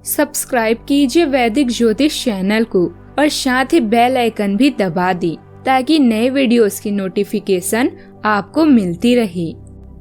Subscribe कीजिए वैदिक ज्योतिष चैनल को और साथ ही बेल आइकन भी दबा दी ताकि नए वीडियोस की नोटिफिकेशन आपको मिलती रहे।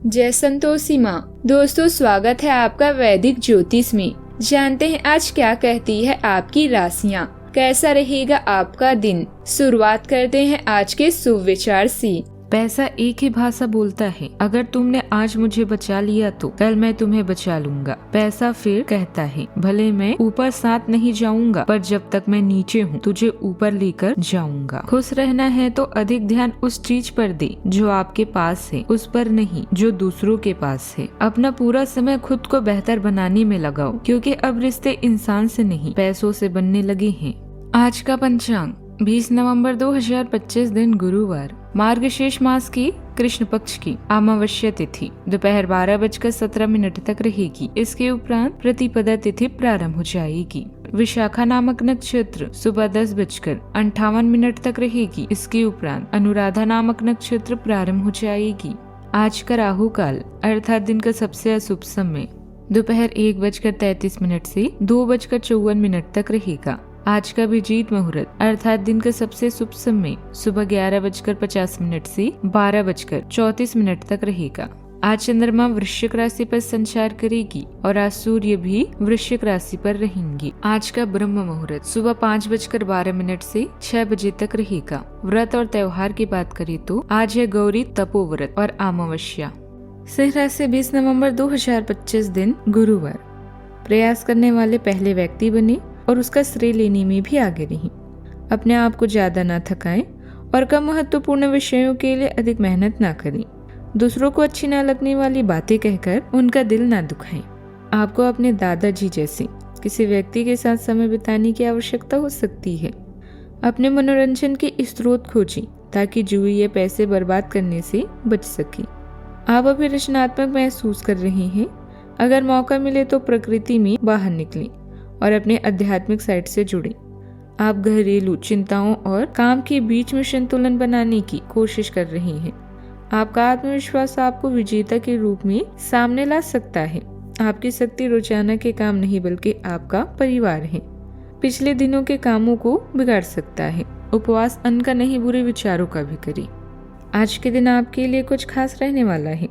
जय संतोषी माँ। दोस्तों, स्वागत है आपका वैदिक ज्योतिष में। जानते हैं आज क्या कहती है आपकी राशियाँ, कैसा रहेगा आपका दिन। शुरुआत करते हैं आज के शुभ विचार से। पैसा एक ही भाषा बोलता है, अगर तुमने आज मुझे बचा लिया तो कल मैं तुम्हें बचा लूंगा। पैसा फिर कहता है, भले मैं ऊपर साथ नहीं जाऊंगा पर जब तक मैं नीचे हूँ तुझे ऊपर लेकर जाऊंगा। खुश रहना है तो अधिक ध्यान उस चीज पर दे जो आपके पास है, उस पर नहीं जो दूसरों के पास है। अपना पूरा समय खुद को बेहतर बनाने में लगाओ, क्योंकि अब रिश्ते इंसान से नहीं पैसों से बनने लगे हैं। आज का पंचांग 20 नवंबर 2025 दिन गुरुवार, मार्गशीर्ष मास की कृष्ण पक्ष की अमावस्या तिथि दोपहर 12:17 तक रहेगी। इसके उपरांत प्रतिपदा तिथि प्रारंभ हो जाएगी। विशाखा नामक नक्षत्र सुबह 10:58 तक रहेगी। इसके उपरांत अनुराधा नामक नक्षत्र प्रारंभ हो जाएगी। आज का राहु काल अर्थात दिन का सबसे अशुभ समय दोपहर 1:33 से 2:54 तक रहेगा। आज का अभिजीत मुहूर्त अर्थात दिन का सबसे शुभ समय सुबह 11:50 से 12:34 तक रहेगा। आज चंद्रमा वृश्चिक राशि पर संचार करेगी और आज सूर्य भी वृश्चिक राशि पर रहेंगे। आज का ब्रह्म मुहूर्त सुबह 5:12 से 6 बजे तक रहेगा। व्रत और त्योहार की बात करें तो आज है गौरी तपोव्रत और अमावस्या। सिंह राशि 20 नवंबर 2025 दिन गुरुवार, प्रयास करने वाले पहले व्यक्ति बने और उसका श्रेय लेने में भी आगे रही। अपने आप को ज्यादा ना थकाएं और कम महत्वपूर्ण विषयों के लिए अधिक मेहनत ना करें। दूसरों को अच्छी ना लगने वाली बातें कहकर उनका दिल ना दुखाएं। आपको अपने दादाजी जैसे किसी व्यक्ति के साथ समय बिताने की आवश्यकता हो सकती है। अपने मनोरंजन के स्रोत खोजें ताकि जुए या पैसे बर्बाद करने से बच सके। आप अभी रचनात्मक महसूस कर रहे हैं। अगर मौका मिले तो प्रकृति में बाहर निकलें और अपने आध्यात्मिक साइड से जुड़े। आप घरेलू चिंताओं और काम के बीच में संतुलन बनाने की कोशिश कर रहे हैं। आपका आत्मविश्वास आपको विजेता के रूप में सामने ला सकता है। आपकी शक्ति रोजाना के काम नहीं बल्कि आपका परिवार है। पिछले दिनों के कामों को बिगाड़ सकता है। उपवास अन्न का नहीं बुरे विचारों का भी करें। आज के दिन आपके लिए कुछ खास रहने वाला है।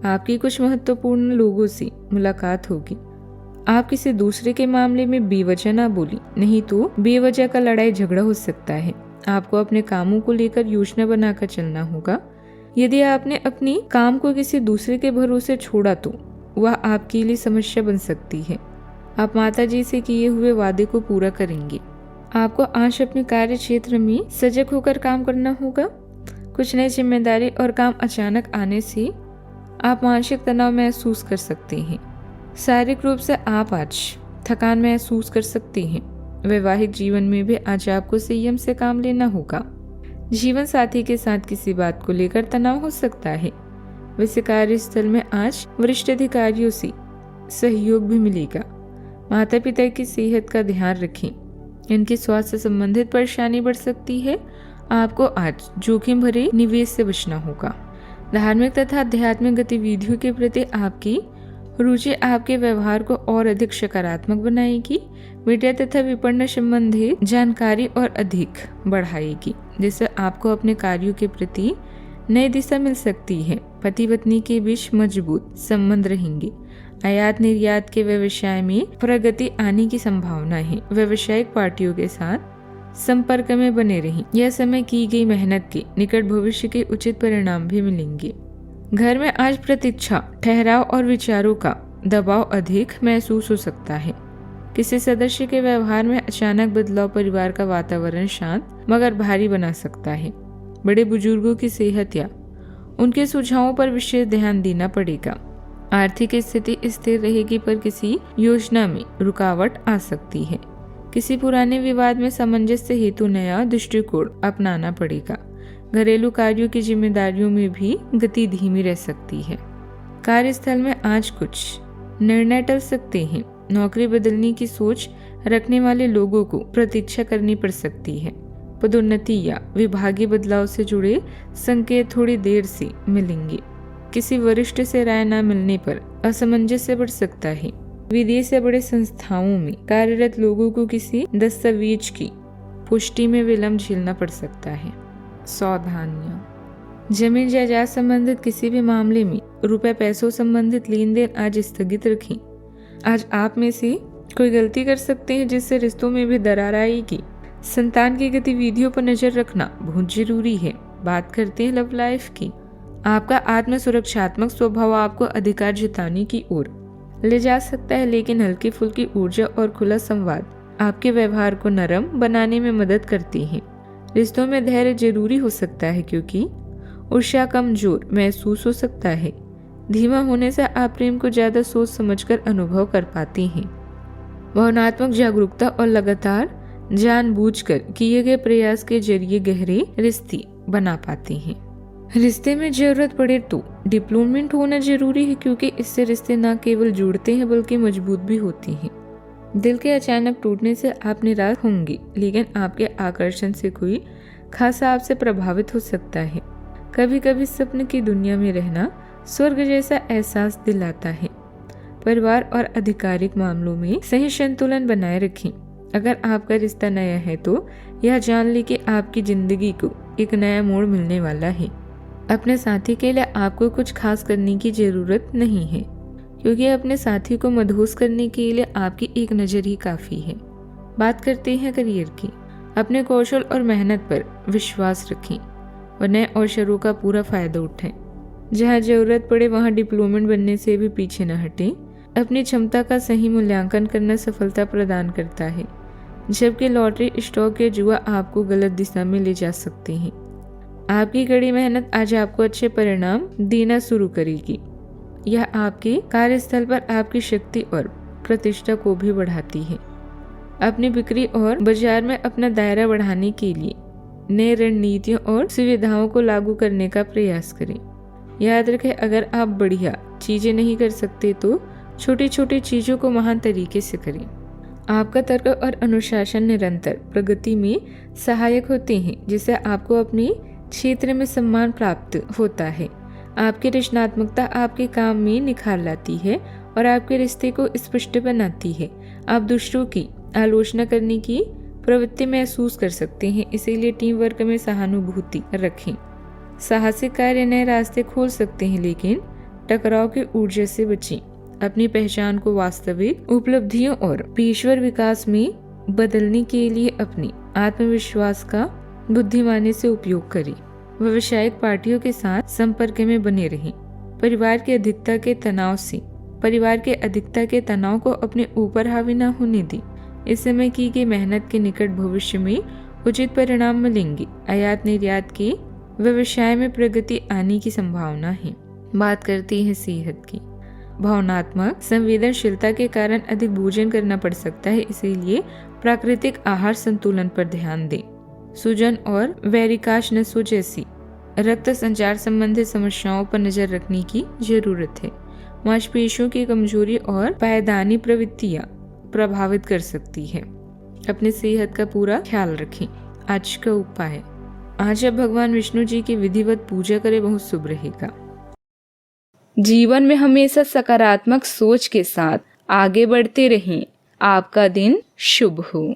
आपकी कुछ महत्वपूर्ण लोगों से मुलाकात होगी। आप किसी दूसरे के मामले में बेवजह ना बोली, नहीं तो बेवजह का लड़ाई झगड़ा हो सकता है। आपको अपने कामों को लेकर योजना बनाकर चलना होगा। यदि आपने अपनी काम को किसी दूसरे के भरोसे छोड़ा तो वह आपके लिए समस्या बन सकती है। आप माता जी से किए हुए वादे को पूरा करेंगे। आपको आज अपने कार्य क्षेत्र में सजग होकर काम करना होगा। कुछ नई जिम्मेदारी और काम अचानक आने से आप मानसिक तनाव महसूस कर सकते हैं। शारीरिक रूप से आप आज थकान महसूस कर सकते हैं। वैवाहिक जीवन में भी आज आपको संयम से काम लेना होगा। जीवन साथी के साथ किसी बात को लेकर तनाव हो सकता है। वैसे कार्यस्थल में आज वरिष्ठ अधिकारियों से सहयोग भी मिलेगा। माता पिता की सेहत का ध्यान रखें। इनके स्वास्थ्य से संबंधित परेशानी बढ़ सकती है। आपको आज जोखिम भरे निवेश से बचना होगा। धार्मिक तथा आध्यात्मिक गतिविधियों के प्रति आपकी रुचि आपके व्यवहार को और अधिक सकारात्मक बनाएगी। मीडिया तथा विपणन संबंधी जानकारी और अधिक बढ़ाएगी, जिससे आपको अपने कार्यों के प्रति नई दिशा मिल सकती है। पति पत्नी के बीच मजबूत संबंध रहेंगे। आयात निर्यात के व्यवसाय में प्रगति आने की संभावना है। व्यावसायिक पार्टियों के साथ संपर्क में बने रहें। यह समय की गई मेहनत के निकट भविष्य के उचित परिणाम भी मिलेंगे। घर में आज प्रतीक्षा, ठहराव और विचारों का दबाव अधिक महसूस हो सकता है। किसी सदस्य के व्यवहार में अचानक बदलाव परिवार का वातावरण शांत मगर भारी बना सकता है। बड़े बुजुर्गों की सेहत या उनके सुझावों पर विशेष ध्यान देना पड़ेगा। आर्थिक स्थिति स्थिर रहेगी पर किसी योजना में रुकावट आ सकती है। किसी पुराने विवाद में सामंजस्य हेतु नया दृष्टिकोण अपनाना पड़ेगा। घरेलू कार्यों की जिम्मेदारियों में भी गति धीमी रह सकती है। कार्यस्थल में आज कुछ निर्णय टल सकते हैं। नौकरी बदलने की सोच रखने वाले लोगों को प्रतीक्षा करनी पड़ सकती है। पदोन्नति या विभागीय बदलाव से जुड़े संकेत थोड़ी देर से मिलेंगे। किसी वरिष्ठ से राय न मिलने पर असमंजस बढ़ सकता है। विदेश या बड़े संस्थाओं में कार्यरत लोगों को किसी दस्तावेज की पुष्टि में विलंब झेलना पड़ सकता है। सावधानियां। जमीन जायदाद संबंधित किसी भी मामले में रुपए पैसों संबंधित लेन देन आज स्थगित रखें। आज आप में से कोई गलती कर सकते हैं जिससे रिश्तों में भी दरार आएगी। संतान की गतिविधियों पर नजर रखना बहुत जरूरी है। बात करते हैं लव लाइफ की। आपका आत्म सुरक्षात्मक स्वभाव आपको अधिकार जताने की ओर ले जा सकता है, लेकिन हल्की फुल्की ऊर्जा और खुला संवाद आपके व्यवहार को नरम बनाने में मदद करती है। रिश्तों में धैर्य जरूरी हो सकता है क्योंकि ऊर्जा कमजोर महसूस हो सकता है। धीमा होने से आप प्रेम को ज्यादा सोच समझकर अनुभव कर पाते हैं। भावनात्मक जागरूकता और लगातार जानबूझकर किए गए प्रयास के जरिए गहरे रिश्ते बना पाते हैं। रिश्ते में जरूरत पड़े तो डिप्लोमेंट होना जरूरी है क्योंकि इससे रिश्ते न केवल जुड़ते हैं बल्कि मजबूत भी होते हैं। दिल के अचानक टूटने से आप निराश होंगे, लेकिन आपके आकर्षण से कोई खासा आपसे प्रभावित हो सकता है। कभी कभी सपने की दुनिया में रहना स्वर्ग जैसा एहसास दिलाता है। परिवार और आधिकारिक मामलों में सही संतुलन बनाए रखें। अगर आपका रिश्ता नया है तो यह जान लें कि आपकी जिंदगी को एक नया मोड़ मिलने वाला है। अपने साथी के लिए आपको कुछ खास करने की जरूरत नहीं है क्योंकि अपने साथी को मदहोश करने के लिए आपकी एक नज़र ही काफ़ी है। बात करते हैं करियर की। अपने कौशल और मेहनत पर विश्वास रखें और नए अवसरों का पूरा फायदा उठाएं। जहां जरूरत पड़े वहां डिप्लोमेंट बनने से भी पीछे न हटें। अपनी क्षमता का सही मूल्यांकन करना सफलता प्रदान करता है, जबकि लॉटरी, स्टॉक या जुआ आपको गलत दिशा में ले जा सकते हैं। आपकी कड़ी मेहनत आज आपको अच्छे परिणाम देना शुरू करेगी। यह आपके कार्यस्थल पर आपकी शक्ति और प्रतिष्ठा को भी बढ़ाती है। अपनी बिक्री और बाजार में अपना दायरा बढ़ाने के लिए नई रणनीतियों और सुविधाओं को लागू करने का प्रयास करें। याद रखें, अगर आप बढ़िया चीजें नहीं कर सकते तो छोटी छोटी चीजों को महान तरीके से करें। आपका तर्क और अनुशासन निरंतर प्रगति में सहायक होते हैं, जिससे आपको अपने क्षेत्र में सम्मान प्राप्त होता है। आपकी रचनात्मकता आपके काम में निखार लाती है और आपके रिश्ते को स्पष्ट बनाती है। आप दूसरों की आलोचना करने की प्रवृत्ति महसूस कर सकते हैं, इसीलिए टीम वर्क में सहानुभूति रखें। साहसिक कार्य नए रास्ते खोल सकते हैं, लेकिन टकराव की ऊर्जा से बचें। अपनी पहचान को वास्तविक उपलब्धियों और पेशेवर विकास में बदलने के लिए अपने आत्मविश्वास का बुद्धिमानी से उपयोग करें। व्यावसायिक पार्टियों के साथ संपर्क में बने रहें। परिवार की अधिकता के तनाव को अपने ऊपर हावी न होने दें। इस समय की गई मेहनत के निकट भविष्य में उचित परिणाम मिलेंगे। आयात निर्यात के व्यवसाय में प्रगति आने की संभावना है। बात करती है सेहत की। भावनात्मक संवेदनशीलता के कारण अधिक भोजन करना पड़ सकता है, इसीलिए प्राकृतिक आहार संतुलन पर ध्यान दें। सूजन और वेरिकाश नसों जैसी रक्त संचार संबंधित समस्याओं पर नजर रखने की जरूरत है। मांसपेशियों की कमजोरी और पायदानी प्रवृत्तियां प्रभावित कर सकती है। अपनी सेहत का पूरा ख्याल रखें। आज का उपाय, आज आप भगवान विष्णु जी की विधिवत पूजा करें, बहुत शुभ रहेगा। जीवन में हमेशा सकारात्मक सोच के साथ आगे बढ़ते रहें। आपका दिन शुभ हो।